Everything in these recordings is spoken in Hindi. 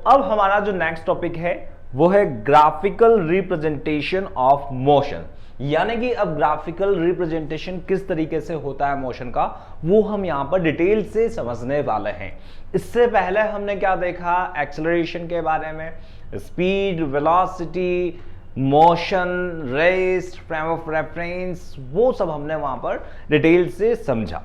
अब हमारा जो नेक्स्ट टॉपिक है वो है ग्राफिकल रिप्रेजेंटेशन ऑफ मोशन, यानी कि अब ग्राफिकल रिप्रेजेंटेशन किस तरीके से होता है मोशन का, वो हम यहां पर डिटेल से समझने वाले हैं। इससे पहले हमने क्या देखा, एक्सेलरेशन के बारे में, speed, velocity, motion, rest, frame of reference, वो सब हमने वहां पर डिटेल से समझा।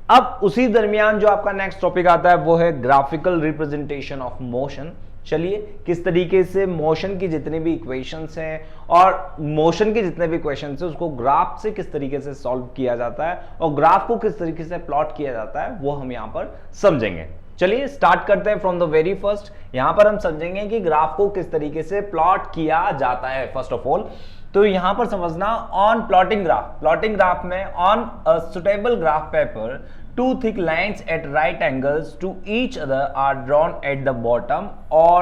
अब उसी दरमियान जो आपका नेक्स्ट टॉपिक आता है वो है ग्राफिकल रिप्रेजेंटेशन ऑफ मोशन। चलिए किस तरीके से मोशन की जितनी भी इक्वेशंस हैं और मोशन के जितने भी क्वेश्चंस हैं उसको ग्राफ से किस तरीके से सॉल्व किया जाता है और ग्राफ को किस तरीके से प्लॉट किया जाता है वो हम यहां पर समझेंगे। चलिए स्टार्ट करते हैं फ्रॉम द वेरी फर्स्ट। यहां पर हम समझेंगे कि ग्राफ को किस तरीके से प्लॉट किया जाता है। फर्स्ट ऑफ ऑल तो यहां पर समझना, ऑन प्लॉटिंग ग्राफ में on a suitable graph paper two thick lines at right angles to each other are drawn at the bottom or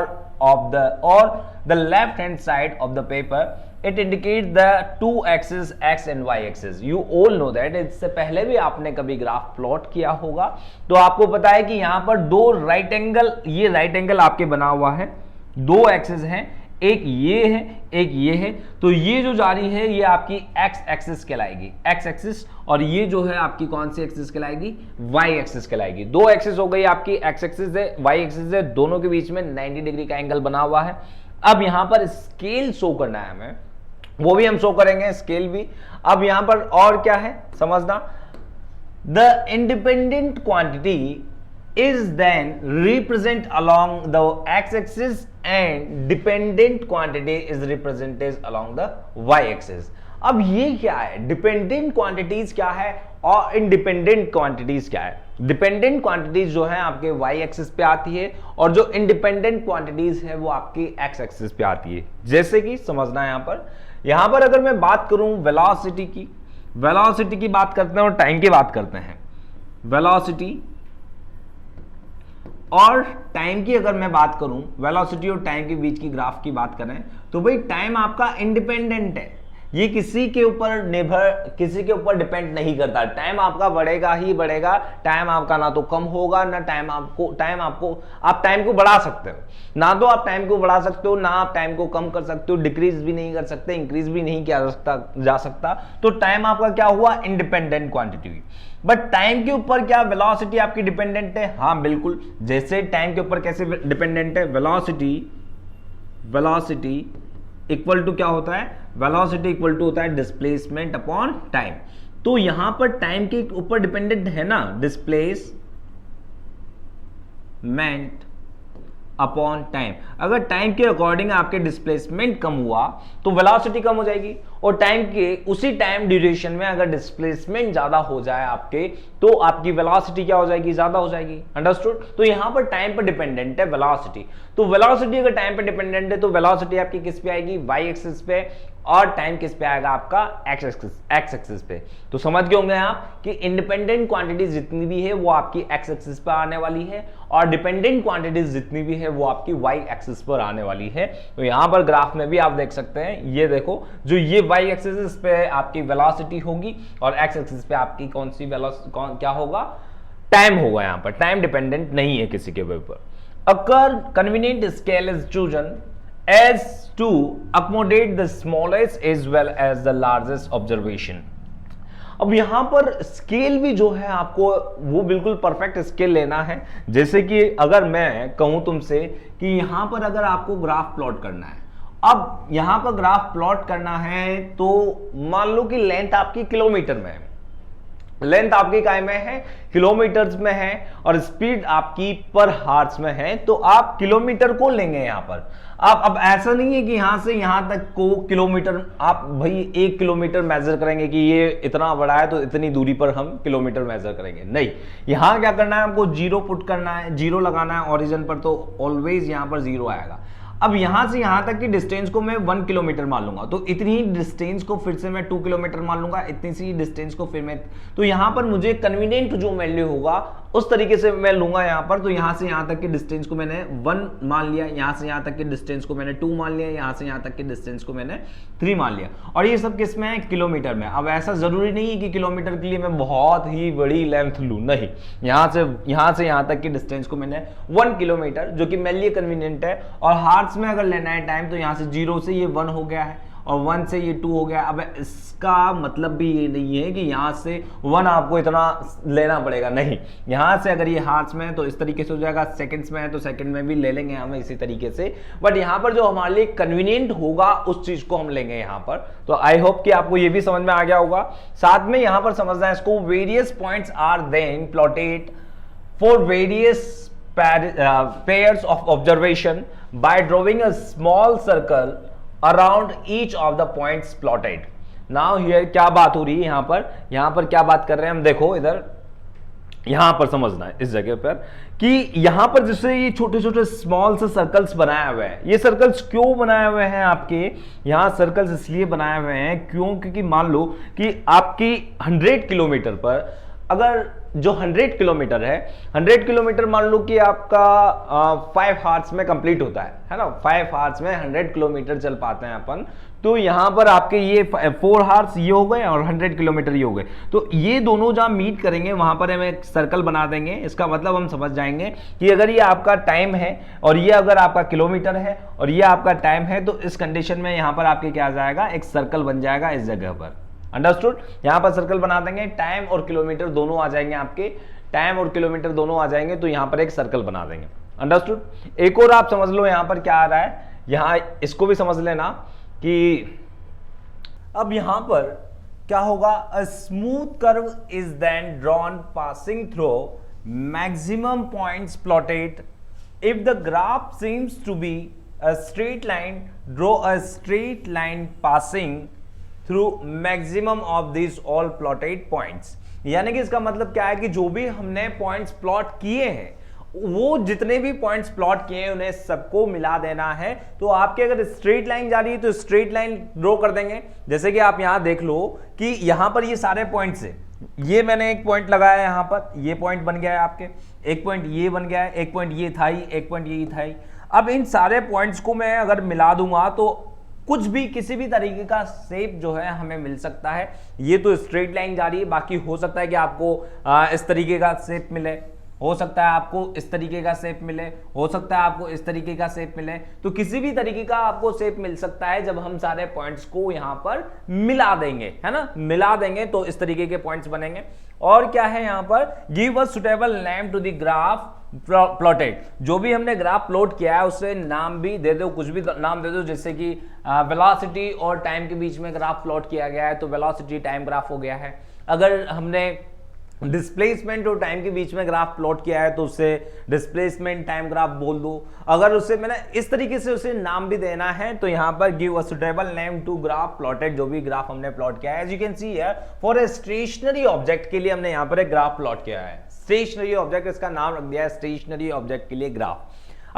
the left hand side of the paper. It indicates the two axes x and y axis. You all know that. इससे पहले भी आपने कभी ग्राफ प्लॉट किया होगा तो आपको पता है कि यहां पर दो राइट एंगल, ये राइट एंगल आपके बना हुआ है, दो एक्सिस हैं, एक ये है एक ये है। तो ये जो जा रही है ये आपकी एक्स एक्सिस कहलाएगी, एक्स एक्सिस, और ये जो है आपकी कौन सी एक्सिस कहलाएगी, वाई एक्सिस कहलाएगी। दो एक्सिस हो गई आपकी, एक्स एक्सिस है वाई एक्सिस है, दोनों के बीच में 90 डिग्री का एंगल बना हुआ है। अब यहां पर स्केल शो करना है हमें, वो भी हम शो करेंगे, स्केल भी। अब यहां पर और क्या है समझना, the independent quantity is then represent along the x-axis and dependent quantity is represented along the y-axis. अब ये क्या है, डिपेंडेंट क्वांटिटीज क्या है और इंडिपेंडेंट क्वांटिटीज क्या है। डिपेंडेंट क्वांटिटीज जो है आपके y एक्सिस पे आती है और जो इंडिपेंडेंट क्वांटिटीज है वो आपकी x एक्सिस पे आती है। जैसे कि समझना है यहां पर अगर मैं बात करूं वेलोसिटी की बात करते हैं और टाइम की बात करते हैं। वेलोसिटी और टाइम की अगर मैं बात करूं, वेलोसिटी और टाइम के बीच की ग्राफ की बात करें तो भाई टाइम आपका इंडिपेंडेंट है, ये किसी के ऊपर डिपेंड नहीं करता। टाइम आपका बढ़ेगा ही बढ़ेगा, टाइम आपका ना तो कम होगा ना आप टाइम को बढ़ा सकते हो, ना तो आप टाइम को बढ़ा सकते हो ना आप टाइम को कम कर सकते हो, डिक्रीज भी नहीं कर सकते, इंक्रीज भी नहीं किया जा सकता। तो टाइम आपका क्या हुआ, इंडिपेंडेंट क्वांटिटी हुई। बट टाइम के ऊपर क्या वेलोसिटी आपकी डिपेंडेंट है? हाँ बिल्कुल, जैसे टाइम के ऊपर कैसे डिपेंडेंट है, वेलोसिटी इक्वल टू क्या होता है, वेलोसिटी इक्वल टू होता है डिस्प्लेसमेंट अपॉन टाइम। तो यहां पर टाइम के ऊपर डिपेंडेंट है ना, डिस्प्लेसमेंट अपॉन टाइम। अगर टाइम के अकॉर्डिंग आपके डिस्प्लेसमेंट कम हुआ तो वेलोसिटी कम हो जाएगी, और टाइम के उसी टाइम ड्यूरेशन में अगर डिस्प्लेसमेंट ज्यादा हो जाए आपके तो आपकी वेलोसिटी क्या हो जाएगी, ज्यादा हो जाएगी। अंडरस्टूड? तो यहां पर टाइम पर डिपेंडेंट है वेलोसिटी। तो वेलोसिटी अगर टाइम पे डिपेंडेंट है तो वेलोसिटी आपकी किस पे आएगी, वाई एक्सिस पे, और टाइम किस पे आएगा आपका, एक्स एक्सिस पे। तो समझ गए होंगे आप कि इंडिपेंडेंट क्वांटिटीज जितनी भी है वो आपकी एक्स एक्सिस पर आने वाली है और डिपेंडेंट क्वांटिटीज जितनी भी है वो आपकी वाई एक्सिस पर आने वाली है। तो यहां पर ग्राफ में भी आप देख सकते हैं, ये देखो जो ये वाई एक्सिस पे आपकी वेलोसिटी होगी और एक्स एक्सिस पे आपकी कौन सी क्या होगा, टाइम होगा। यहां पर टाइम डिपेंडेंट नहीं है किसी के ऊपर। A convenient scale is chosen as to accommodate the smallest as well as the largest observation. अब यहां पर स्केल भी जो है आपको वो बिल्कुल परफेक्ट स्केल लेना है। जैसे कि अगर मैं कहूं तुमसे कि यहां पर अगर आपको ग्राफ प्लॉट करना है, अब यहां पर ग्राफ प्लॉट करना है तो मान लो कि लेंथ आपकी किलोमीटर में है, लेंथ आपकी काय में है, किलोमीटर्स में है, और स्पीड आपकी पर हार्स में है, तो आप किलोमीटर को लेंगे यहां पर। आप अब ऐसा नहीं है कि यहां से यहां तक को किलोमीटर, आप भाई 1 किलोमीटर मेजर करेंगे कि ये इतना बड़ा है तो इतनी दूरी पर हम किलोमीटर मेजर करेंगे, नहीं। यहां क्या करना है आपको, जीरो पुट करना है, जीरो लगाना है ओरिजिन पर, तो ऑलवेज यहां पर जीरो आएगा। अब यहां से यहां तक की डिस्टेंस को मैं 1 किलोमीटर मान लूंगा, तो इतनी ही डिस्टेंस को फिर से मैं 2 किलोमीटर मान लूंगा, इतनी सी डिस्टेंस को फिर मैं, तो यहां पर मुझे कन्वीनियंट जो वैल्यू होगा उस तरीके से मैं लूंगा यहाँ पर। तो यहाँ से यहाँ तक के डिस्टेंस को मैंने 1 मान लिया, यहाँ से यहाँ तक के डिस्टेंस को मैंने 2 मान लिया, यहाँ से यहाँ तक के डिस्टेंस को मैंने 3 मान लिया। और ये सब किस में है? किलोमीटर में। अब ऐसा जरूरी नहीं है कि किलोमीटर के लिए मैं बहुत ही बड़ी लेंथ लूँ, नहीं, यहाँ से यहाँ तक की डिस्टेंस को मैंने 1 किलोमीटर, जो कि मेरे लिए कन्वीनियंट है। और हार्ट्स में अगर लेना है टाइम, तो यहाँ से 0 से ये 1 हो गया है और 1 से ये 2 हो गया। अब इसका मतलब भी ये नहीं है कि यहाँ से 1 आपको इतना लेना पड़ेगा, नहीं, यहाँ से अगर ये हार्ट्स में है तो इस तरीके से हो जाएगा, सेकंड्स में है तो सेकंड में भी ले लेंगे हम इसी तरीके से। बट यहाँ पर जो हमारे लिए कन्वीनियंट होगा उस चीज को हम लेंगे यहाँ पर। तो आई होप कि आपको ये भी समझ में आ गया होगा। साथ में यहाँ पर समझना है इसको, various points are then plotted for various pairs of observation by drawing a small circle around each of the points plotted. Now here क्या बात हो रही है यहाँ पर क्या बात कर रहे हैं हम, देखो इधर यहां पर समझना है इस जगह पर कि यहां पर जैसे ये छोटे छोटे स्मॉल से सर्कल्स बनाए हुए हैं। ये सर्कल्स क्यों बनाए हुए हैं आपके यहां? सर्कल्स इसलिए बनाए हुए हैं क्योंकि मान लो कि आपकी 100 किलोमीटर पर, अगर जो 100 किलोमीटर है, 100 किलोमीटर मान लो कि आपका 5 हार्स में कंप्लीट होता है ना, 5 हार्स में 100 किलोमीटर चल पाते हैं अपन। तो यहां पर आपके ये 4 हार्स ये हो गए और 100 किलोमीटर ये हो गए। तो ये दोनों जहां मीट करेंगे वहां पर हम एक सर्कल बना देंगे। इसका मतलब हम समझ जाएंगे कि अगर ये आपका टाइम है और ये अगर आपका किलोमीटर है और ये आपका टाइम है, तो इस कंडीशन में यहां पर आपके क्या आ जाएगा, एक सर्कल बन जाएगा इस जगह पर। अंडरस्टूड? यहां पर सर्कल बना देंगे, टाइम और किलोमीटर दोनों आ जाएंगे, आपके टाइम और किलोमीटर दोनों आ जाएंगे, तो यहां पर एक सर्कल बना देंगे। अंडरस्टूड? एक और आप समझ लो यहां पर क्या आ रहा है, यहां इसको भी समझ लेना कि अब यहां पर क्या होगा, a smooth curve is then drawn passing through maximum points plotted. If the graph seems to be a straight line, draw a straight line passing through maximum of this all plotted points. यानी कि इसका मतलब क्या है कि जो भी हमने पॉइंट्स प्लॉट किए हैं, वो जितने भी पॉइंट्स प्लॉट किए हैं उन्हें सबको मिला देना है। तो आपके अगर स्ट्रेट लाइन जा रही है तो स्ट्रेट लाइन ड्रॉ कर देंगे। जैसे कि आप यहां देख लो कि यहां पर ये सारे पॉइंट्स है, ये मैंने एक पॉइंट लगाया यहां पर, ये पॉइंट बन गया है आपके, एक पॉइंट ये बन गया है, एक पॉइंट ये था ही, एक पॉइंट ये था ही। अब इन सारे पॉइंट्स को मैं अगर मिला दूंगा तो कुछ भी किसी भी तरीके का शेप जो है हमें मिल सकता है। ये तो स्ट्रेट लाइन जा रही है, बाकी हो सकता है कि आपको इस तरीके का शेप मिले, हो सकता है आपको इस तरीके का शेप मिले, हो सकता है आपको इस तरीके का शेप मिले। तो किसी भी तरीके का आपको शेप मिल सकता है जब हम सारे पॉइंट्स को यहां पर मिला देंगे, है ना, मिला देंगे तो इस तरीके के पॉइंट्स बनेंगे। और क्या है यहां पर, give a suitable name to the graph plotted. जो भी हमने ग्राफ प्लॉट किया है उससे नाम भी दे दो, कुछ भी नाम दे दो, जैसे कि वेलोसिटी और टाइम के बीच में ग्राफ प्लॉट किया गया है तो वेलोसिटी टाइम ग्राफ हो गया है। अगर हमने डिस्प्लेसमेंट और टाइम के बीच में ग्राफ प्लॉट किया है तो उससे डिस्प्लेसमेंट टाइम ग्राफ बोल दो। अगर उससे मैंने इस तरीके से उसे नाम भी देना है तो यहां पर give a suitable name to graph plotted. जो भी ग्राफ हमने प्लॉट किया है, as you can see here, for a stationary object के लिए हमने यहां पर एक ग्राफ प्लॉट किया है। स्टेशनरी ऑब्जेक्ट, इसका नाम रख दिया है स्टेशनरी ऑब्जेक्ट के लिए ग्राफ।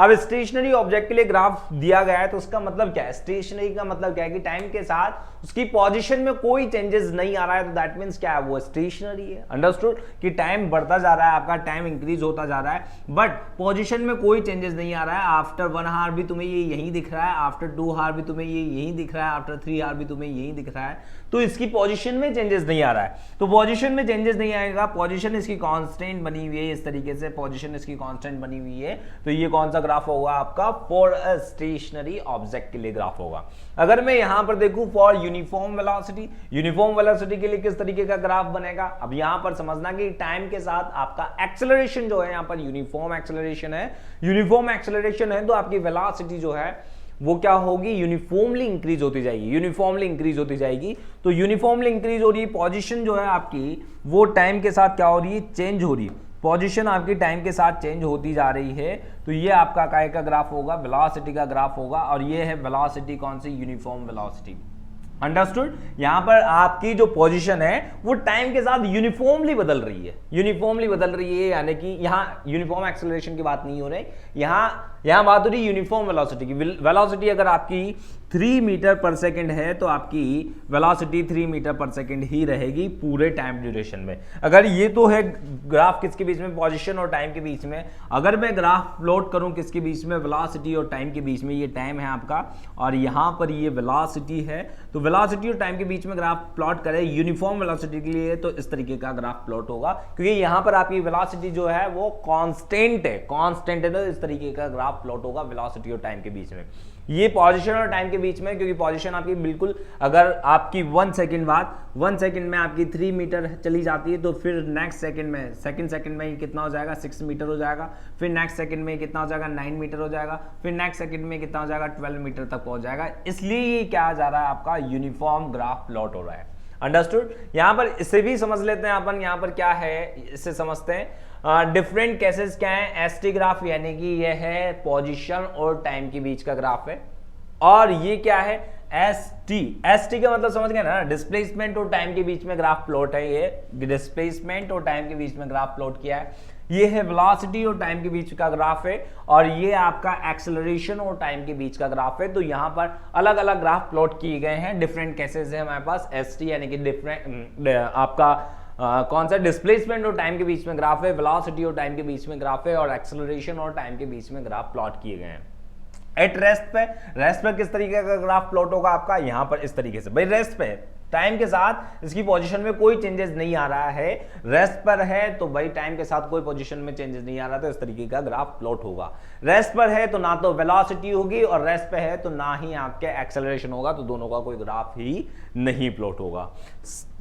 अब स्टेशनरी ऑब्जेक्ट के लिए ग्राफ दिया गया है तो उसका मतलब क्या है, स्टेशनरी का मतलब क्या है कि टाइम के साथ उसकी पोजीशन में कोई चेंजेस नहीं आ रहा है, तो दैट मींस क्या है, वो स्टेशनरी है। अंडरस्टूड? कि टाइम बढ़ता जा रहा है, आपका टाइम इंक्रीज होता जा रहा है, बट पोजीशन में कोई चेंजेस नहीं आ रहा है। आफ्टर 1 आवर भी तुम्हें ये यही दिख रहा है, आफ्टर 2 आवर भी तुम्हें ये यही दिख रहा है, आफ्टर 3 आवर भी तुम्हें यही दिख रहा है। तो इसकी पोजीशन में चेंजेस नहीं आ रहा है। तो पोजीशन में चेंजेस नहीं आएगा, पोजीशन इसकी कांस्टेंट बनी हुई है, इस तरीके से पोजीशन इसकी कांस्टेंट बनी हुई है। तो ये कौन सा ग्राफ होगा आपका, फॉर अ स्टेशनरी ऑब्जेक्ट के लिए ग्राफ होगा। अगर मैं यहां पर देखूं for uniform velocity, uniform velocity के लिए किस तरीके का ग्राफ बनेगा। अब यहां पर समझना कि टाइम के साथ आपका एक्सेलरेशन जो है, यहां पर यूनिफॉर्म एक्सेलरेशन है, यूनिफॉर्म एक्सेलरेशन है तो आपकी वेलोसिटी जो है वो क्या होगी, यूनिफॉर्मली इंक्रीज होती जाएगी, यूनिफॉर्मली इंक्रीज होती जाएगी। तो यूनिफॉर्मली इंक्रीज हो रही है, पोजीशन जो है आपकी वो टाइम के साथ क्या हो रही है, चेंज हो रही है। पोजीशन आपकी टाइम के साथ चेंज होती जा रही है। तो ये आपका काय का ग्राफ होगा, वेलोसिटी का ग्राफ होगा, और ये है वेलोसिटी कौन सी, यूनिफॉर्म वेलोसिटी। अंडरस्टूड? यहां पर आपकी जो पोजीशन है वो टाइम के साथ यूनिफॉर्मली बदल रही है, यूनिफॉर्मली बदल रही है, यानी कि यहां यूनिफॉर्म एक्सेलरेशन की बात नहीं हो रही, यहां यहां बात हो रही यूनिफॉर्म वेलोसिटी की। वेलोसिटी अगर आपकी 3 मीटर पर सेकंड है तो आपकी वेलोसिटी 3 मीटर पर सेकंड ही रहेगी पूरे टाइम ड्यूरेशन में। अगर ये तो है ग्राफ किसके बीच में, पोजीशन और टाइम के बीच में। अगर मैं ग्राफ प्लॉट करूं किसके बीच में, वेलोसिटी और टाइम के बीच में, ये टाइम है आपका और यहां पर ये वेलोसिटी है, तो वेलोसिटी और टाइम के बीच में ग्राफ प्लॉट करें यूनिफॉर्म वेलोसिटी के लिए तो इस तरीके का ग्राफ प्लॉट होगा, क्योंकि यहां पर आपकी वेलोसिटी जो है वो कांस्टेंट है तो इस तरीके का ग्राफ प्लॉट होगा वेलोसिटी और टाइम के बीच में। ये पोजीशन और टाइम के बीच में, क्योंकि पोजीशन आपकी बिल्कुल, अगर आपकी 1 सेकंड बाद 1 सेकंड में आपकी 3 मीटर चली जाती है तो फिर नेक्स्ट सेकंड में, सेकंड में कितना हो जाएगा, 6 मीटर हो जाएगा, फिर नेक्स्ट सेकंड में कितना हो जाएगा, 9 मीटर हो जाएगा, फिर नेक्स्ट सेकंड में कितना हो जाएगा, 12 मीटर तक पहुंच जाएगा। इसलिए ये क्या जा रहा है, आपका यूनिफॉर्म ग्राफ प्लॉट हो रहा है। अंडरस्टूड। यहां पर इसे भी समझ लेते हैं अपन, यहां पर क्या है इसे समझते हैं। डिफरेंट केसेस क्या है, एसटी ग्राफ यानी कि ये है पोजीशन और टाइम के बीच का ग्राफ है, और ये क्या है, एसटी का मतलब समझ गए ना, डिस्प्लेसमेंट और टाइम के बीच में ग्राफ प्लॉट है। ये डिस्प्लेसमेंट और टाइम के बीच में ग्राफ प्लॉट किया है। ये है वेलोसिटी और टाइम के बीच का ग्राफ है, और ये आपका एक्सेलरेशन और टाइम के बीच का ग्राफ है। तो यहां पर अलग अलग ग्राफ प्लॉट किए गए हैं, डिफरेंट केसेस है हमारे पास। एसटी यानी कि डिफरेंट आपका कौन सा, डिस्प्लेसमेंट और टाइम के बीच में ग्राफ है, वेलोसिटी और टाइम के बीच में ग्राफ है, और एक्सेलरेशन और टाइम के बीच में ग्राफ प्लॉट किए गए हैं। एट रेस्ट पे किस तरीके का ग्राफ प्लॉट होगा आपका, यहां पर इस तरीके से। भाई रेस्ट पे टाइम के साथ इसकी पोजीशन में कोई चेंजेस नहीं आ रहा है, रेस्ट पर है तो भाई टाइम के साथ कोई पोजीशन में चेंजेस नहीं आ रहा, तो इस तरीके का ग्राफ प्लॉट होगा। रेस्ट पर है तो ना तो वेलोसिटी होगी, और रेस्ट पे है तो ना ही आपके एक्सेलरेशन होगा, तो दोनों का कोई ग्राफ ही नहीं प्लॉट होगा।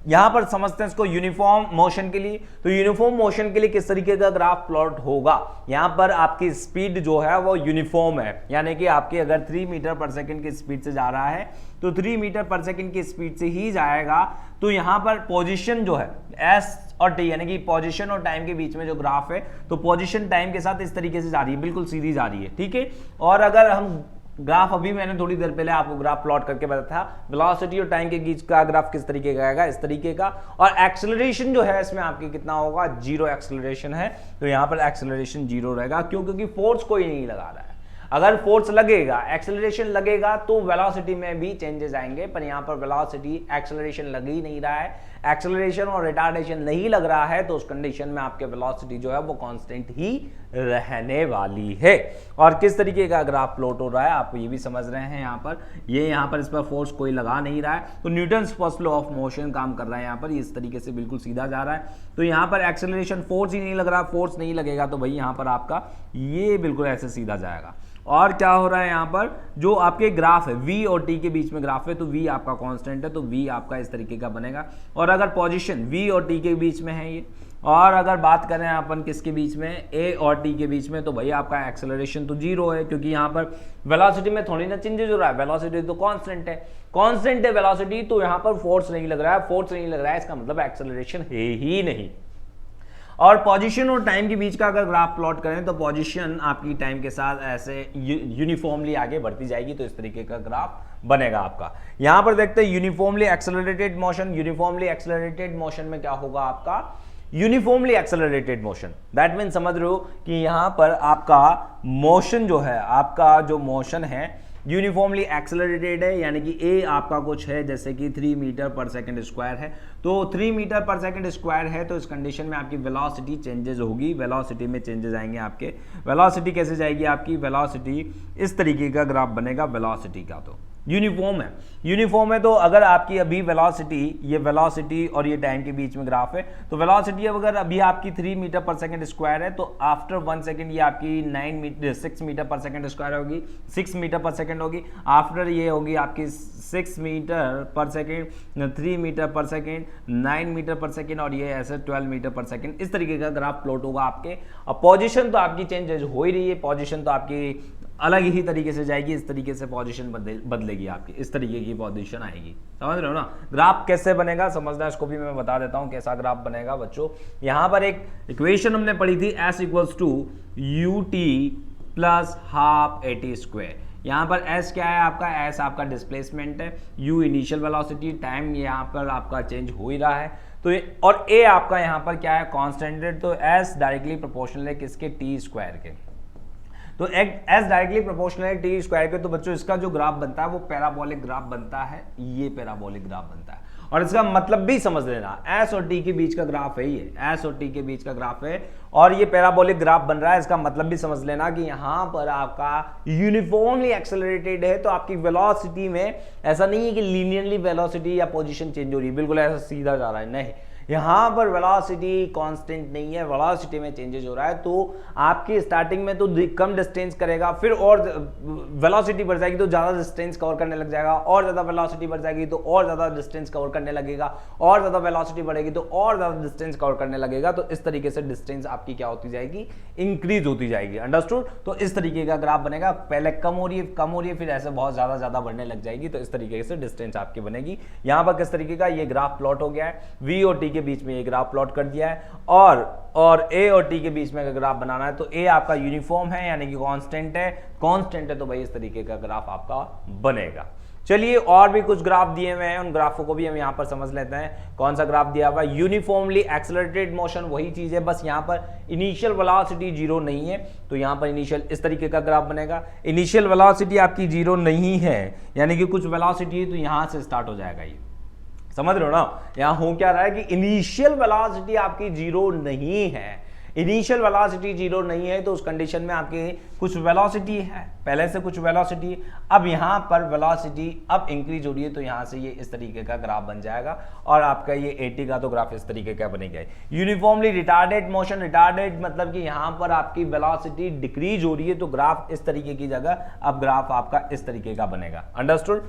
यहां पर समझते हैं इसको यूनिफॉर्म मोशन के लिए। तो यूनिफॉर्म मोशन के लिए किस तरीके का ग्राफ प्लॉट होगा, यहां पर आपकी स्पीड जो है वो यूनिफॉर्म है, यानी कि आपकी अगर 3 मीटर पर सेकंड की स्पीड से जा रहा है तो 3 मीटर पर सेकंड की स्पीड से ही जाएगा। तो यहां पर पोजीशन जो है एस और टी यानी कि पोजीशन और टाइम के बीच में जो ग्राफ है, तो पोजीशन टाइम के साथ इस तरीके से जा रही है, बिल्कुल सीधी जा रही है, ठीक है। और अगर हम ग्राफ, अभी मैंने थोड़ी देर पहले आपको ग्राफ प्लॉट करके बताया था, वेलोसिटी और टाइम के बीच का ग्राफ किस तरीके का आएगा, इस तरीके का। और एक्सेलरेशन जो है इसमें आपकी कितना होगा, 0 एक्सेलरेशन है, तो यहां पर एक्सेलरेशन 0 रहेगा। क्यों, क्योंकि फोर्स कोई नहीं लगा रहा है। अगर फोर्स लगेगा, एक्सेलरेशन लगेगा तो वेलोसिटी में भी चेंजेस आएंगे, पर यहां पर वेलोसिटी एक्सेलरेशन लग ही नहीं रहा है, एक्सेलरेशन और रिटार्डेशन नहीं लग रहा है, तो उस कंडीशन में आपके वेलोसिटी जो है वो कांस्टेंट ही रहने वाली है। और किस तरीके का ग्राफ प्लॉट हो रहा है आप ये भी समझ रहे हैं। यहां पर इस पर फोर्स कोई लगा नहीं रहा है, तो Newton's first law of motion काम कर रहा है। यहां पर इस तरीके से बिल्कुल सीधा जा रहा है, तो यहां पर एक्सेलरेशन, फोर्स ही नहीं लग रहा, फोर्स नहीं लगेगा तो भाई यहां पर आपका ये बिल्कुल ऐसे सीधा जाएगा। और क्या हो रहा है, यहां पर जो आपके ग्राफ है v और t के बीच में ग्राफ है, तो v आपका कांस्टेंट है, तो v आपका इस तरीके का बनेगा। और अगर पोजीशन v और t के बीच में है ये, और अगर बात करें अपन किसके बीच में, a और t के बीच में, तो भाई आपका एक्सेलरेशन तो 0 है, क्योंकि यहां पर वेलोसिटी में थोड़ी ना चेंजेस हो रहा है, वेलोसिटी तो कांस्टेंट है वेलोसिटी, तो यहां पर फोर्स नहीं लग रहा है, इसका मतलब एक्सेलरेशन है ही नहीं। और पोजीशन और टाइम के बीच का अगर ग्राफ प्लॉट करें तो पोजीशन आपकी टाइम के साथ ऐसे यूनिफॉर्मली आगे बढ़ती जाएगी, तो इस तरीके का ग्राफ बनेगा आपका। यहां पर देखते हैं यूनिफॉर्मली एक्सेलरेटेड मोशन में क्या होगा आपका, uniformly accelerated motion, that mean समझ रहे हो कि यहां पर आपका मोशन जो है, आपका जो मोशन है यूनिफॉर्मली एक्सेलरेटेड है, यानी कि ए आपका कुछ है जैसे कि 3 मीटर पर सेकंड स्क्वायर है, तो 3 मीटर पर सेकंड स्क्वायर है, तो इस कंडीशन में आपकी वेलोसिटी चेंजेस होगी, वेलोसिटी में चेंजेस आएंगे आपके। वेलोसिटी कैसे जाएगी आपकी, वेलोसिटी इस तरीके का ग्राफ बनेगा वेलोसिटी का। तो यूनिफॉर्म है तो अगर आपकी अभी वेलोसिटी, ये वेलोसिटी और ये टाइम के बीच में ग्राफ है, तो वेलोसिटी अगर अभी आपकी 3 मीटर पर सेकंड स्क्वायर है, तो आफ्टर 1 सेकंड ये आपकी 6 मीटर पर सेकंड स्क्वायर होगी, 6 मीटर पर सेकंड होगी। आफ्टर ये होगी आपकी 6 मीटर पर सेकंड, 3 मीटर पर सेकंड, 9 मीटर पर सेकंड, और ये ऐसे 12 मीटर पर सेकंड। इस तरीके का ग्राफ प्लॉट होगा आपके। अब पोजीशन तो आपकी चेंजेस हो ही रही है, पोजीशन तो आपकी अलग ही तरीके से जाएगी, इस तरीके से पोजीशन बदलेगी आपकी, इस तरीके की पोजीशन आएगी। समझ रहे हो ना। ग्राफ कैसे बनेगा समझना, इसको भी मैं बता देता हूं कैसा ग्राफ बनेगा बच्चों। यहां पर एक इक्वेशन हमने पढ़ी थी, s equals to ut plus half at square. यहां पर s क्या है आपका, s आपका डिस्प्लेसमेंट है, u इनिशियल वेलोसिटी, टाइम यहां पर आपका चेंज हो ही रहा है, तो और a आपका यहां पर क्या है, कांस्टेंट है, तो s डायरेक्टली प्रोपोर्शनल है किसके, t स्क्वायर के। तो as directly proportional T square के, तो बच्चों इसका जो ग्राफ बनता है वो पैराबोलिक ग्राफ बनता है, ये पैराबोलिक ग्राफ बनता है। और इसका मतलब भी समझ लेना, एस और टी के बीच का ग्राफ है ये, एस और टी के बीच का ग्राफ है और ये पैराबोलिक ग्राफ बन रहा है। इसका मतलब भी समझ लेना कि यहां पर आपका यूनिफॉर्मली एक्सेलरेटेड है, तो आपकी वेलोसिटी में ऐसा नहीं है कि लीनियरली वेलोसिटी या पोजीशन चेंज हो रही है, बिल्कुल ऐसा सीधा जा रहा है, नहीं, यहां पर वेलोसिटी कांस्टेंट नहीं है, वेलोसिटी में चेंजेस हो रहा है। तो आपकी स्टार्टिंग में तो कम डिस्टेंस करेगा, फिर और वेलोसिटी बढ़ जाएगी तो ज्यादा डिस्टेंस कवर करने लग जाएगा, और ज्यादा वेलोसिटी बढ़ जाएगी तो और ज्यादा डिस्टेंस कवर करने लगेगा, और ज्यादा वेलोसिटी बढ़ेगी तो और ज्यादा डिस्टेंस कवर करने लगेगा। तो इस तरीके से डिस्टेंस आपकी क्या होती जाएगी, इंक्रीज होती जाएगी। अंडरस्टूड? तो इस तरीके का ग्राफ बनेगा, पहले कम हो रही है फिर ऐसे बहुत ज्यादा बढ़ने लग जाएगी। तो इस तरीके से डिस्टेंस आपकी बनेगी। यहां पर किस तरीके का ये ग्राफ प्लॉट हो गया है, वी और टी के बीच में ये ग्राफ प्लॉट कर दिया है, और ए और टी के बीच में अगर ग्राफ बनाना है तो ए आपका यूनिफॉर्म है यानी कि कांस्टेंट है तो भाई इस तरीके का ग्राफ आपका बनेगा। चलिए और भी कुछ ग्राफ दिए हुए हैं, उन ग्राफों को भी हम यहां पर समझ लेते हैं। कौन सा ग्राफ दिया हुआ है, यूनिफॉर्मली एक्सेलरेटेड मोशन, वही चीज है, बस यहां पर इनिशियल वेलोसिटी जीरो नहीं है, तो यहां पर इनिशियल इस तरीके का ग्राफ बनेगा। इनिशियल वेलोसिटी आपकी जीरो नहीं है यानी कि कुछ वेलोसिटी है तो यहां से स्टार्ट हो जाएगा, ये समझ रहे हो ना। यहां हो क्या रहा है कि इनिशियल वेलोसिटी आपकी जीरो नहीं है, इनिशियल वेलोसिटी जीरो नहीं है, तो उस कंडीशन में आपकी कुछ वेलोसिटी है, पहले से कुछ वेलोसिटी, अब यहां पर वेलोसिटी अब इंक्रीज हो रही है, तो यहां से ये इस तरीके का ग्राफ बन जाएगा और आपका ये 80 का तो ग्राफ इस तरीके का बनेगा। यूनिफॉर्मली रिटार्डेड मोशन, रिटार्डेड मतलब कि यहां पर आपकी वेलोसिटी डिक्रीज हो रही है, तो ग्राफ इस तरीके की जगह अब ग्राफ आपका इस तरीके का बनेगा। अंडरस्टूड?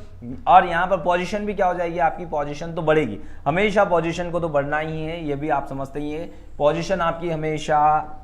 और यहां पर पोजीशन भी क्या हो जाएगी, आपकी पोजीशन तो बढ़ेगी, हमेशा पोजीशन को तो बढ़ना ही है, ये भी आप समझते ही है, पोजीशन आपकी हमेशा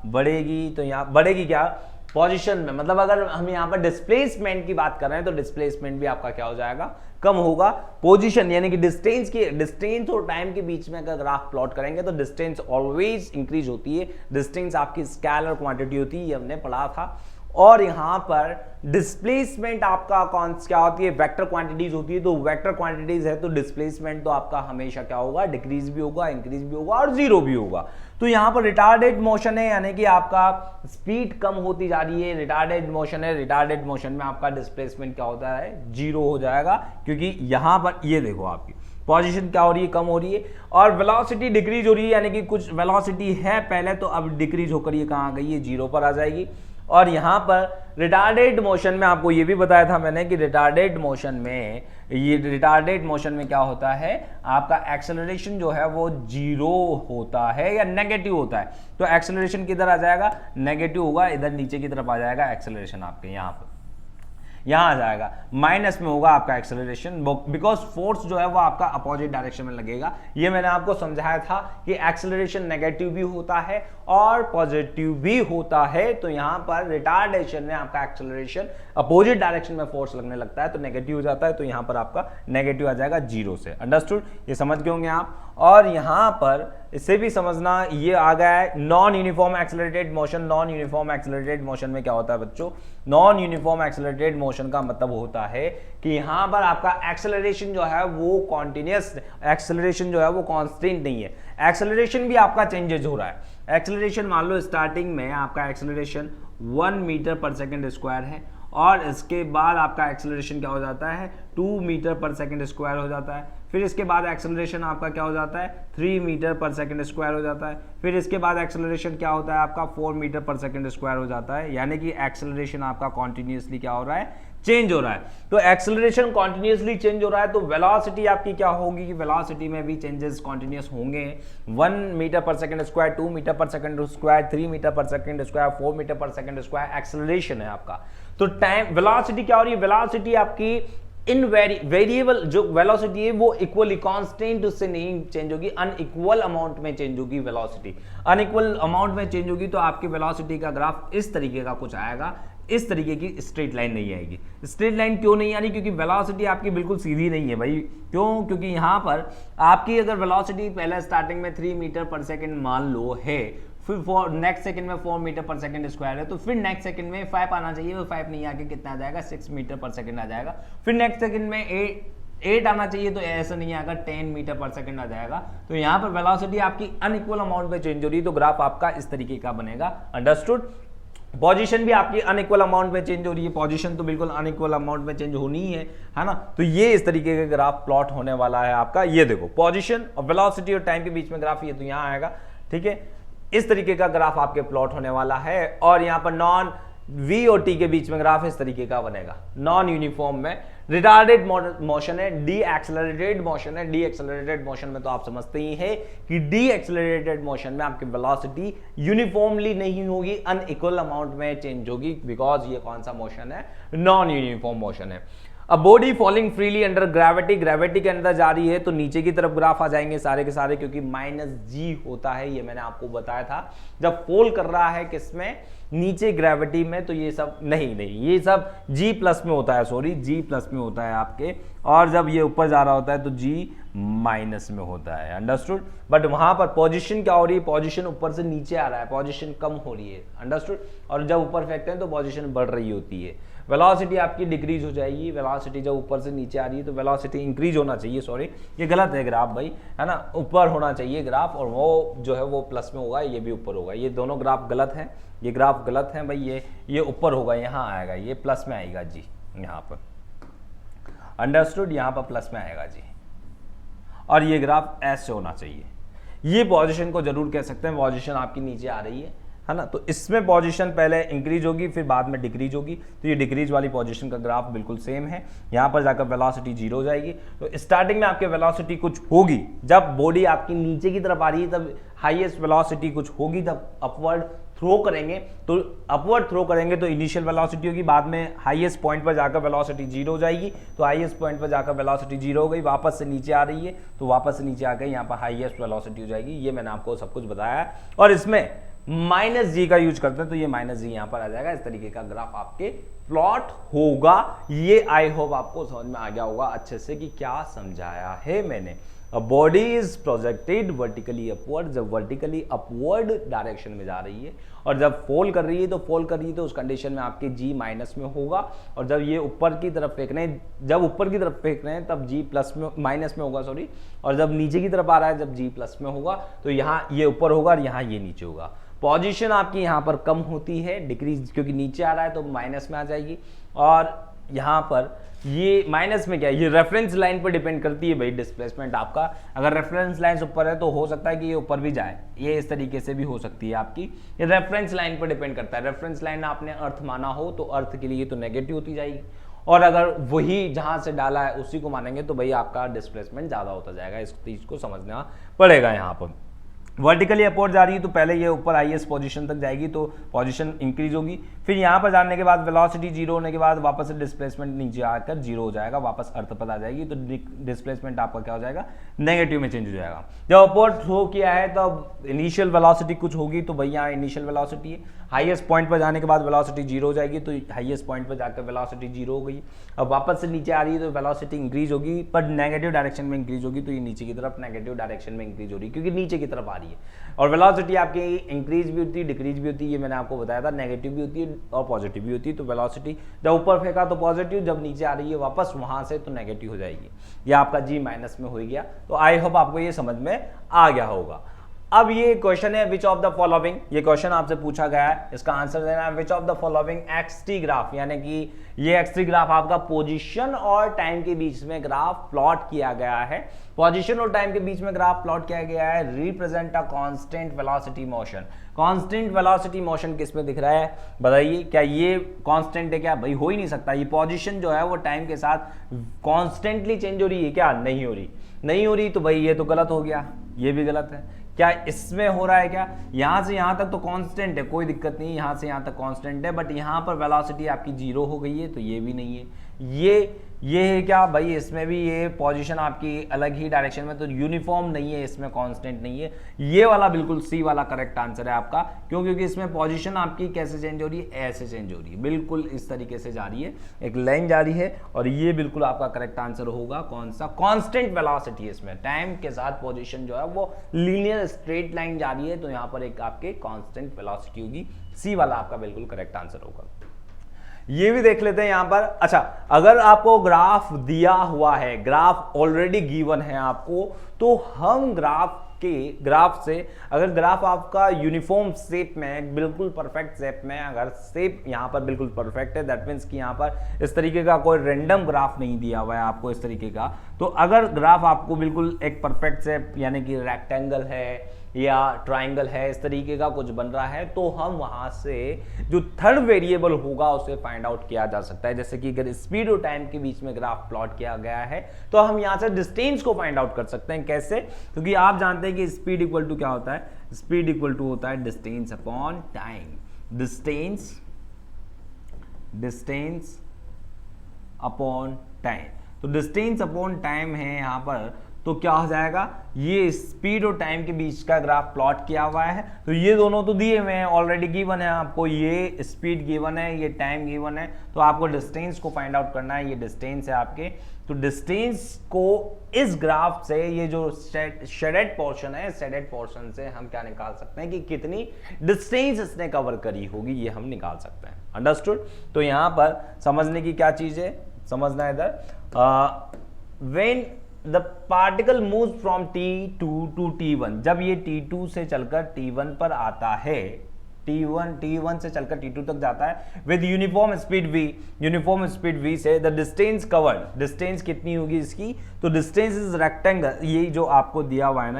बढ़ेगी। तो यहां बढ़ेगी क्या, पोजीशन में, मतलब अगर हम यहां पर डिस्प्लेसमेंट की बात कर रहे हैं तो डिस्प्लेसमेंट भी आपका क्या हो जाएगा, कम होगा। पोजीशन यानी कि डिस्टेंस और टाइम के बीच में अगर ग्राफ प्लॉट करेंगे तो डिस्टेंस ऑलवेज इंक्रीज होती है, डिस्टेंस आपकी स्केलर क्वांटिटी होती है, ये हमने पढ़ा था। और यहां पर डिस्प्लेसमेंट आपका क्या होती है, वेक्टर क्वांटिटीज होती है, तो वेक्टर क्वांटिटीज है तो डिस्प्लेसमेंट तो आपका हमेशा क्या होगा, डिक्रीज भी होगा, इंक्रीज भी होगा और जीरो भी होगा। तो यहां पर रिटार्डेड मोशन है यानी कि आपका स्पीड कम होती जा रही है, रिटार्डेड मोशन है, रिटार्डेड मोशन में आपका डिस्प्लेसमेंट क्या होता है, जीरो हो जाएगा, क्योंकि यहां पर ये देखो आपकी पोजीशन क्या हो रही है, कम हो रही है, और वेलोसिटी डिक्रीज हो रही है यानी कि कुछ वेलोसिटी है पहले, तो अब डिक्रीज होकर ये कहां गई है, जीरो पर आ जाएगी। और यहां पर रिटार्डेड मोशन में आपको ये भी बताया था मैंने कि रिटार्डेड मोशन में क्या होता है, आपका एक्सेलरेशन जो है वो जीरो होता है या नेगेटिव होता है। तो एक्सेलरेशन किधर आ जाएगा, नेगेटिव होगा, इधर नीचे की तरफ आ जाएगा एक्सेलरेशन, आपके यहां पर यहां आ जाएगा, माइनस में होगा आपका एक्सेलरेशन, बिकॉज फोर्स जो है वो आपका अपोजिट डायरेक्शन में लगेगा। ये मैंने आपको समझाया था कि एक्सेलरेशन नेगेटिव भी होता है और पॉजिटिव भी होता है। तो यहां पर रिटार्डेशन में आपका एक्सेलरेशन अपोजिट डायरेक्शन में फोर्स लगने लगता है तो नेगेटिव हो जाता है, तो यहां पर आपका नेगेटिव आ जाएगा जीरो से। अंडरस्टूड? ये समझ गए होंगे आप। और यहां पर इससे भी समझना, ये आ गया है non uniform accelerated motion. Non uniform accelerated motion में क्या होता है बच्चों, नॉन यूनिफॉर्म एक्सेलरेटेड मोशन का मतलब होता है कि यहां पर आपका एक्सेलरेशन जो है वो कॉन्टिन्यूअस, एक्सेलरेशन जो है वो कांस्टेंट नहीं है, एक्सेलरेशन भी आपका चेंजेस हो रहा है। एक्सेलरेशन मान लो स्टार्टिंग में आपका एक्सेलरेशन 1 मीटर पर सेकेंड स्क्वायर है और इसके बाद आपका एक्सेलरेशन क्या हो जाता है, 2 मीटर पर सेकेंड स्क्वायर हो जाता है। फिर इसके बाद एक्सेलरेशन आपका क्या हो जाता है, 3 मीटर पर सेकेंड स्क्वायर हो जाता है। फिर इसके बाद एक्सेलरेशन क्या होता है आपका, 4 मीटर पर सेकेंड स्क्वायर हो जाता है। यानी कि एक्सेलरेशन आपका कॉन्टिन्यूसली क्या हो रहा है, चेंज हो रहा है। तो एक्सेलरेशन कॉन्टिन्यूसली चेंज हो रहा है तो वेलोसिटी आपकी क्या होगी कि वेलोसिटी में भी चेंजेस कॉन्टिन्यूस होंगे। 1 मीटर पर सेकेंड स्क्वायर, 2 मीटर पर सेकेंड स्क्वायर, 3 मीटर पर सेकेंड स्क्वायर, 4 मीटर पर सेकेंड स्क्वायर एक्सेलरेशन है आपका। तो टाइम वेलोसिटी क्या हो रही है, वेलोसिटी आपकी इन वेरिएबल जो वेलोसिटी है वो इक्वली कांस्टेंट उससे नहीं चेंज होगी, अनइक्वल अमाउंट में चेंज होगी वेलोसिटी। अनइक्वल अमाउंट में चेंज होगी तो आपकी वेलोसिटी का ग्राफ इस तरीके का कुछ आएगा, इस तरीके की स्ट्रेट लाइन नहीं आएगी। स्ट्रेट लाइन क्यों नहीं आ रही, क्योंकि वेलोसिटी आपकी बिल्कुल सीधी नहीं है भाई। क्यों, क्योंकि यहां पर आपकी अगर वेलोसिटी पहले स्टार्टिंग में 3 मीटर पर सेकेंड मान लो है, फिर नेक्स्ट सेकंड में 4 मीटर पर सेकंड स्क्वायर है, तो फिर नेक्स्ट सेकंड में 5 आना चाहिए, वो 5 नहीं आके कितना आ जाएगा, 6 मीटर पर सेकंड आ जाएगा। फिर नेक्स्ट सेकंड में 8 आना चाहिए, तो ऐसा नहीं आएगा, 10 मीटर पर सेकंड आ जाएगा। तो यहाँ पर वेलोसिटी आपकी अनइक्वल अमाउंट में चेंज हो रही है, तो ग्राफ आपका इस तरीके का बनेगा। अंडरस्टूड? पोजीशन भी आपकी अनइक्वल अमाउंट में चेंज हो रही है, पोजीशन तो बिल्कुल अनइक्वल अमाउंट में चेंज होनी ही है ना। तो ये इस तरीके का ग्राफ प्लॉट होने वाला है आपका। ये देखो पोजीशन और वेलोसिटी और टाइम के बीच में ग्राफ, ये तो यहां आएगा, ठीक है। इस तरीके का ग्राफ आपके प्लॉट होने वाला है। और यहां पर नॉन v और t के बीच में ग्राफ इस तरीके का बनेगा, नॉन यूनिफॉर्म में। रिटार्डेड मोशन है, डी एक्सेलरेटेड मोशन है। डी एक्सेलरेटेड मोशन में तो आप समझते ही हैं कि डी एक्सेलरेटेड मोशन में आपकी वेलोसिटी यूनिफॉर्मली नहीं होगी, अनइक्वल अमाउंट में चेंज होगी, बिकॉज ये कौन सा मोशन है, नॉन यूनिफॉर्म मोशन है। अब body falling freely under gravity, gravity के अंदर जा रही है तो नीचे की तरफ ग्राफ आ जाएंगे सारे के सारे, क्योंकि -g होता है, ये मैंने आपको बताया था। जब फॉल कर रहा है किसमें, नीचे ग्रेविटी में, तो ये सब नहीं ये सब g प्लस में होता है, सॉरी g प्लस में होता है आपके, और जब ये ऊपर जा रहा होता है तो g माइनस में होता है, अंडरस्टूड। बट वहां पर पोजीशन क्या हो रही है, पोजीशन ऊपर से नीचे आ रहा है, पोजीशन कम हो रही है, अंडरस्टूड। और जब ऊपर फेंकते हैं तो पोजीशन बढ़ रही होती है, वेलोसिटी आपकी डिक्रीज हो जाएगी। वेलोसिटी जब ऊपर से नीचे आ रही है तो वेलोसिटी इंक्रीज होना चाहिए, सॉरी ये गलत है ग्राफ भाई, है ना, ऊपर होना चाहिए ग्राफ, और वो जो है वो प्लस में होगा, ये भी ऊपर होगा। ये दोनों ग्राफ गलत हैं, ये ग्राफ गलत है भाई, ये ऊपर होगा, यहाँ आएगा, ये प्लस में आएगा जी, यहाँ पर, अंडरस्टूड, यहाँ पर प्लस में आएगा जी। और ये ग्राफ ऐसे होना चाहिए। ये पोजीशन को जरूर कह सकते हैं, पोजीशन आपकी नीचे आ रही है ना, तो इसमें पोजीशन पहले इंक्रीज होगी फिर बाद में डिक्रीज होगी, तो ये डिक्रीज वाली पोजीशन का ग्राफ बिल्कुल सेम है। यहाँ पर जाकर वेलोसिटी 0 हो जाएगी। तो स्टार्टिंग में आपके वेलोसिटी कुछ होगी, जब बॉडी आपकी नीचे की तरफ आ रही है तब हाईएस्ट वेलोसिटी कुछ होगी, जब अपवर्ड थ्रो करेंगे तो अपवर्ड थ्रो करेंगे तो इनिशियल वेलोसिटी होगी, बाद में हाईएस्ट पॉइंट पर जाकर वेलोसिटी 0 हो जाएगी। तो हाईएस्ट पॉइंट पर जाकर वेलोसिटी 0 हो गई, वापस से नीचे आ रही है तो वापस से नीचे आकर यहाँ पर हाईएस्ट वेलोसिटी हो जाएगी। ये मैंने आपको सब कुछ बताया है। और इसमें -g का यूज करते हैं तो ये -g यहाँ पर आ जाएगा। इस तरीके का ग्राफ आपके प्लॉट होगा। ये आई होप आपको समझ में आ गया होगा अच्छे से कि क्या समझाया है मैंने। A body is projected vertically upward, जब वर्टिकली अपवर्ड डायरेक्शन में जा रही है, और जब फॉल कर रही है तो उस कंडीशन में आपके g माइनस में होगा, और जब ये ऊपर की तरफ फेंक रहे हैं, तब g प्लस में माइनस में होगा, सॉरी। और जब नीचे की तरफ आ रहा है जब g प्लस में होगा तो यहाँ ये ऊपर होगा और यहाँ ये नीचे होगा। पोजीशन आपकी यहाँ पर कम होती है, डिक्रीज, क्योंकि नीचे आ रहा है तो माइनस में आ जाएगी। और यहाँ पर ये माइनस में क्या है, ये रेफरेंस लाइन पर डिपेंड करती है भाई डिस्प्लेसमेंट आपका। अगर रेफरेंस लाइन ऊपर है तो हो सकता है कि ये ऊपर भी जाए, ये इस तरीके से भी हो सकती है आपकी। ये रेफरेंस लाइन पर डिपेंड करता है। रेफरेंस लाइन आपने अर्थ माना हो तो अर्थ के लिए तो नेगेटिव होती जाएगी, और अगर वही जहां से डाला है उसी को मानेंगे तो भाई आपका डिस्प्लेसमेंट ज्यादा होता जाएगा। इस चीज को समझना पड़ेगा। यहाँ पर वर्टिकली अपवर्ड जा रही है तो पहले ये ऊपर हाईएस्ट पोजीशन तक जाएगी तो पोजीशन इंक्रीज होगी, फिर यहाँ पर जाने के बाद वेलोसिटी 0 होने के बाद वापस से डिस्प्लेसमेंट नीचे आकर 0 हो जाएगा, वापस अर्थ पर आ जाएगी, तो डिस्प्लेसमेंट आपका क्या हो जाएगा, नेगेटिव में चेंज हो जाएगा। जब अपवर्ड थ्रो किया है तब इनिशियल वेलोसिटी कुछ होगी, तो भैया यहाँ इनिशियल वेलोसिटी है, हाईएस्ट पॉइंट पर जाने के बाद वेलोसिटी 0 हो जाएगी, तो हाईएस्ट पॉइंट पर जाकर वेलोसिटी 0 हो गई। अब वापस से नीचे आ रही है तो वेलोसिटी इंक्रीज होगी, पर नेगेटिव डायरेक्शन में इंक्रीज होगी, तो ये नीचे की तरफ नेगेटिव डायरेक्शन में इंक्रीज हो रही है क्योंकि नीचे की तरफ आ रही है। और वेलोसिटी आपकी इंक्रीज भी होती है, डिक्रीज भी होती है, ये मैंने आपको बताया था, नेगेटिव भी होती है और पॉजिटिव भी होती है। तो वेलोसिटी जब ऊपर फेंका तो पॉजिटिव, जब नीचे आ रही है वापस वहां से तो नेगेटिव हो जाएगी। ये आपका जी माइनस में हो गया। तो आई होप आपको ये समझ में आ गया होगा। अब ये क्वेश्चन है विच ऑफ द फॉलोइंग, ये क्वेश्चन आपसे पूछा गया है, इसका आंसर देना है which of the following XT graph, यानी कि ये एक्सटी ग्राफ आपका पोजीशन और टाइम के बीच में ग्राफ प्लॉट किया गया है। पोजीशन और टाइम के बीच में ग्राफ प्लॉट किया गया है, represent a constant velocity motion. Constant velocity motion किस में दिख रहा है बताइए, क्या ये कांस्टेंट है क्या? भाई हो ही नहीं सकता। ये पोजीशन जो है वो टाइम के साथ कॉन्स्टेंटली चेंज हो रही है क्या? नहीं हो रही, नहीं हो रही, तो भाई ये तो गलत हो गया, ये भी गलत है। क्या इसमें हो रहा है क्या? यहां से यहां तक तो कांस्टेंट है, कोई दिक्कत नहीं, यहां से यहां तक कांस्टेंट है, बट यहां पर वेलोसिटी आपकी 0 हो गई है, तो ये भी नहीं है। ये है क्या भाई? इसमें भी ये पोजीशन आपकी अलग ही डायरेक्शन में, तो यूनिफॉर्म नहीं है, इसमें कांस्टेंट नहीं है। ये वाला बिल्कुल सी वाला करेक्ट आंसर है आपका। क्यों? क्योंकि इसमें पोजीशन आपकी कैसे चेंज हो रही है, ऐसे चेंज हो रही है, बिल्कुल इस तरीके से जा रही है, एक लाइन जा रही है, और ये बिल्कुल आपका करेक्ट आंसर होगा। कौन सा? कांस्टेंट वेलोसिटी है इसमें, टाइम के साथ पोजीशन जो है वो लीनियर स्ट्रेट लाइन जा रही है, तो यहाँ पर एक आपके कांस्टेंट वेलोसिटी होगी। सी वाला आपका बिल्कुल करेक्ट आंसर होगा। ये भी देख लेते हैं यहां पर। अच्छा, अगर आपको ग्राफ दिया हुआ है, ग्राफ ऑलरेडी गिवन है आपको, तो हम ग्राफ आपके ग्राफ से, अगर ग्राफ आपका यूनिफॉर्म शेप में, बिल्कुल परफेक्ट शेप में, अगर शेप यहाँ पर बिल्कुल परफेक्ट है, दैट मीन्स कि यहाँ पर इस तरीके का कोई रैंडम ग्राफ नहीं दिया हुआ है आपको इस तरीके का, तो अगर ग्राफ आपको बिल्कुल एक परफेक्ट शेप यानी कि रेक्टेंगल है या ट्राइंगल है, इस तरीके का कुछ बन रहा है, तो हम वहां से जो थर्ड वेरिएबल होगा उसे फाइंड आउट किया जा सकता है। जैसे कि अगर स्पीड और टाइम के बीच में ग्राफ प्लॉट किया गया है तो हम यहां से डिस्टेंस को फाइंड आउट कर सकते हैं। कैसे? क्योंकि आप जानते हैं कि स्पीड इक्वल टू क्या होता है, स्पीड इक्वल टू होता है distance upon time. Distance upon time, तो डिस्टेंस अपॉन टाइम है यहां पर, तो क्या हो जाएगा, ये स्पीड और टाइम के बीच का ग्राफ प्लॉट किया हुआ है, तो ये दोनों तो दिए हुए हैं, ऑलरेडी गिवन है आपको, ये स्पीड गिवन है, ये टाइम गिवन है, तो आपको डिस्टेंस को फाइंड आउट करना है। ये डिस्टेंस है आपके, तो डिस्टेंस को इस ग्राफ से, ये जो शेडेड पोर्शन है, शेडेड पोर्शन से हम क्या निकाल सकते हैं कि कितनी डिस्टेंस इसने कवर करी होगी, ये हम निकाल सकते हैं। अंडरस्टूड? तो यहां पर समझने की क्या चीज है, समझना है इधर, when the particle move from T2 to T1, जब ये T2 से चलकर T1 पर आता है, T1 से चलकर T2 तक जाता है with uniform speed V, uniform speed V से द डिस्टेंस कवर्ड, डिस्टेंस कितनी होगी इसकी, तो डिस्टेंस इज रेक्टेंगल, ये जो आपको दिया हुआ है ना,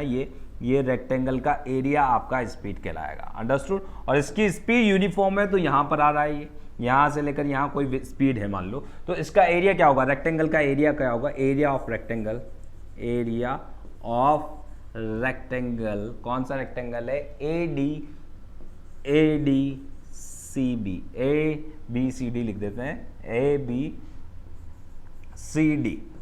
ये रेक्टेंगल का एरिया आपका स्पीड कहलाएगा। अंडरस्टूड? और इसकी स्पीड यूनिफॉर्म है, तो यहां पर आ रहा है, ये यहां से लेकर यहां कोई स्पीड है मान लो, तो इसका एरिया क्या होगा, रेक्टेंगल का एरिया क्या होगा, area of rectangle, area of rectangle, कौन सा रेक्टेंगल है, ABCD लिख देते हैं, ABCD।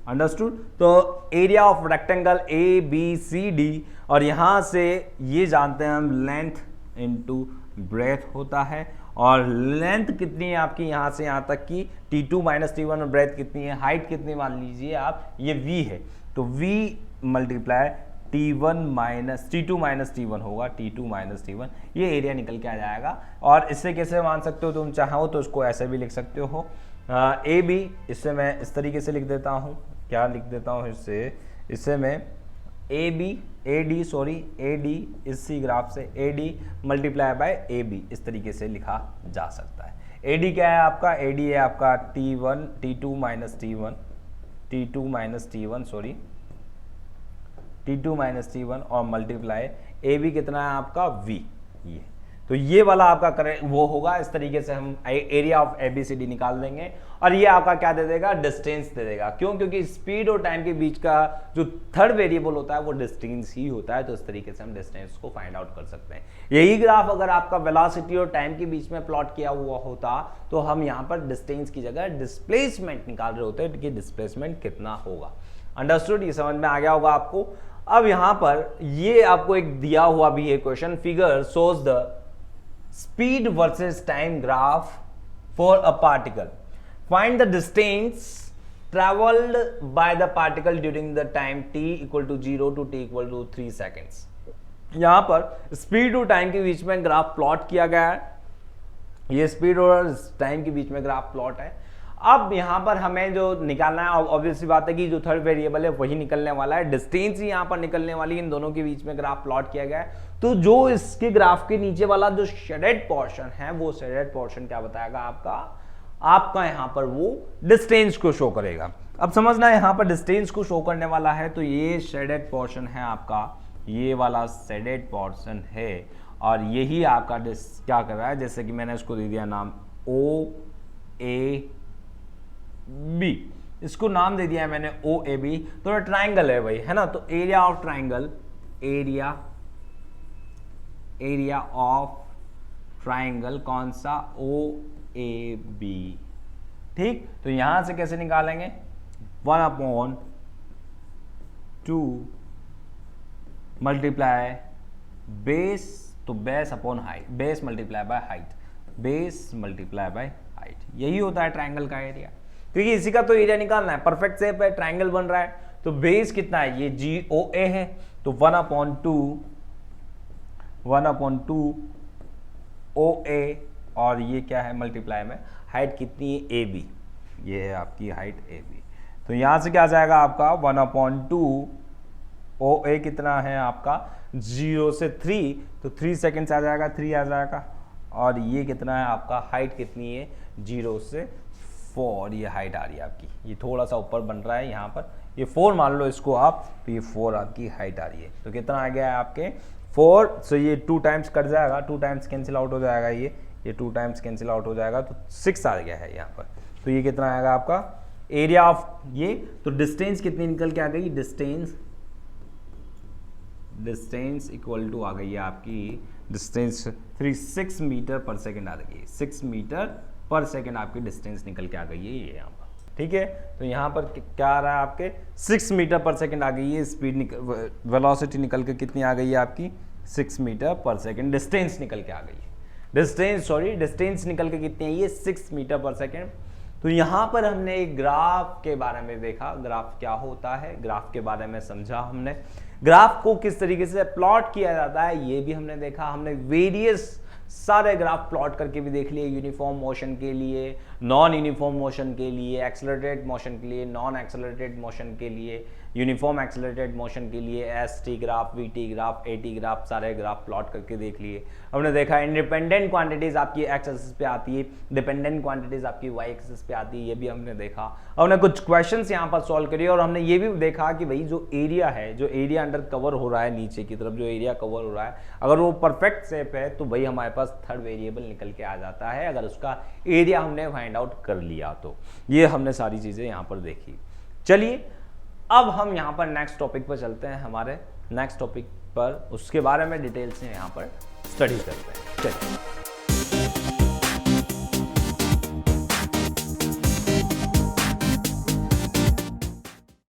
अंडरस्टूड? तो एरिया ऑफ रेक्टेंगल ABCD, और यहां से ये जानते हैं हम लेंथ इनटू ब्रेथ होता है, और लेंथ कितनी है आपकी यहां से यहां तक की, T2 माइनस T1, और ब्रेथ कितनी है, हाइट कितनी मान लीजिए आप, ये V है, तो V multiply T2 minus T1 होगा, T2 माइनस T1, ये एरिया निकल के आ जाएगा। और इससे कैसे मान सकते हो तुम, चाहो तो इसको ऐसे भी लिख सकते हो, AB, इससे मैं इस तरीके से लिख देता हूं, क्या लिख देता हूं इससे मैं AD इसी ग्राफ से AD मल्टीप्लाई बाय AB, इस तरीके से लिखा जा सकता है। AD क्या है आपका, AD है आपका T2 माइनस T1 और मल्टीप्लाई AB कितना है आपका V, ये, तो ये वाला आपका करेक्ट वो होगा। इस तरीके से हम एरिया ऑफ ABCD निकाल देंगे, और ये आपका क्या दे देगा, डिस्टेंस दे देगा। क्यों? क्योंकि स्पीड और टाइम के बीच का जो थर्ड वेरिएबल होता है वो डिस्टेंस ही होता है, तो इस तरीके से हम डिस्टेंस को फाइंड आउट कर सकते हैं। यही ग्राफ अगर आपका वेलोसिटी और टाइम के बीच में प्लॉट किया हुआ होता तो हम यहाँ पर डिस्टेंस की जगह डिस्प्लेसमेंट निकाल रहे होते कि डिस्प्लेसमेंट कितना होगा। अंडरस्टूड? ये समझ में आ गया होगा आपको। अब यहां पर ये आपको एक दिया हुआ भी है question, figure shows the speed versus time graph for a particle. Find the distance traveled by the particle during the time t equal to 0 to t equal to 3 seconds. यहां पर स्पीड और टाइम के बीच में ग्राफ प्लॉट किया गया है, ये स्पीड और टाइम के बीच में ग्राफ प्लॉट है। अब यहां पर हमें जो निकालना है, ऑब्वियसली बात है कि जो थर्ड वेरिएबल है वही निकलने वाला है, डिस्टेंस ही यहां पर निकलने वाली है, इन दोनों के बीच में ग्राफ प्लॉट किया गया है। तो जो इसके ग्राफ के नीचे वाला जो शेडेड पोर्शन है, वो शेडेड पोर्शन क्या बताएगा आपका यहां पर वो डिस्टेंस को शो करेगा। अब समझना, यहां पर डिस्टेंस को शो करने वाला है, तो ये शेडेड पोर्शन है आपका, ये वाला शेडेड पोर्शन है, और यही आपका क्या कर रहा है, जैसे कि मैंने इसको दे दिया नाम OAB, इसको नाम दे दिया है मैंने OAB, तो ट्राइंगल है भाई, है ना, तो area of triangle, area of triangle कौन सा, OAB। ठीक, तो यहां से कैसे निकालेंगे, 1/2 मल्टीप्लाई बेस, तो base upon height, base multiply by height, base multiply by height, यही होता है ट्राइंगल का एरिया। क्योंकि इसी का तो एरिया निकालना है, परफेक्ट शेप है, ट्राइंगल बन रहा है, तो बेस कितना है, ये GOA है, तो 1/2 OA, और ये क्या है मल्टीप्लाई में हाइट कितनी है AB, ये है आपकी हाइट AB। तो यहां से क्या आ जाएगा आपका 1/2 ओ ए कितना है आपका 0 से 3, तो 3 सेकेंड्स आ जाएगा, 3 आ जाएगा। और ये कितना है आपका, हाइट कितनी है 0 से 4, ये हाइट आ रही है आपकी, ये थोड़ा सा ऊपर बन रहा है यहाँ पर, ये 4 मान लो इसको आप, तो ये 4 आपकी हाइट आ रही है। तो कितना आ गया है आपके 4, सो ये 2 टाइम्स कट जाएगा, 2 टाइम्स कैंसिल आउट हो जाएगा, ये 2 टाइम्स कैंसिल आउट हो जाएगा, तो 6 आ गया है यहाँ पर। तो ये कितना आएगा आपका एरिया ऑफ ये, तो डिस्टेंस कितनी निकल के आ गई, डिस्टेंस इक्वल टू आ गई है आपकी, डिस्टेंस 6 मीटर पर सेकेंड आ गई है, 6 मीटर पर सेकेंड आपकी डिस्टेंस निकल के आ गई है ये यहाँ पर। ठीक है, तो यहाँ पर क्या आ रहा है आपके 6 मीटर पर सेकेंड आ गई है, स्पीड वेलोसिटी निकल के कितनी आ गई है आपकी 6 मीटर पर सेकेंड, डिस्टेंस निकल के आ गई है, डिस्टेंस निकल के कितनी है ये 6 मीटर पर सेकेंड। तो यहाँ पर हमने एक ग्राफ के बारे में देखा, ग्राफ क्या होता है, ग्राफ के बारे में समझा हमने, ग्राफ को किस तरीके से प्लॉट किया जाता है ये भी हमने देखा, हमने वेरियस सारे ग्राफ प्लॉट करके भी देख लिए, यूनिफॉर्म मोशन के लिए, नॉन यूनिफॉर्म मोशन के लिए, एक्सेलरेटेड मोशन के लिए, नॉन एक्सेलरेटेड मोशन के लिए, यूनिफॉर्म एक्सेलरेटेड मोशन के लिए, S T graph, we T graph, A T graph, सारे ग्राफ प्लॉट करके देख लिए। हमने देखा इंडिपेंडेंट क्वांटिटीज आपकी एक्स एक्सिस पे आती है, डिपेंडेंट क्वांटिटीज आपकी वाई एक्सिस पे आती है, ये भी हमने देखा। हमने कुछ क्वेश्चंस यहाँ पर सॉल्व करिए और हमने ये भी देखा कि भाई जो एरिया है, जो एरिया अंडर कवर हो रहा है, नीचे की तरफ जो एरिया कवर हो रहा है, अगर वो परफेक्ट शेप है तो भाई हमारे पास थर्ड वेरिएबल निकल के आ जाता है, अगर उसका एरिया हमने फाइंड आउट कर लिया तो। ये हमने सारी चीजें यहाँ पर देखी। चलिए अब हम यहाँ पर नेक्स्ट टॉपिक पर चलते हैं, हमारे नेक्स्ट टॉपिक पर उसके बारे में डिटेल से यहाँ पर स्टडी करते हैं। चलिए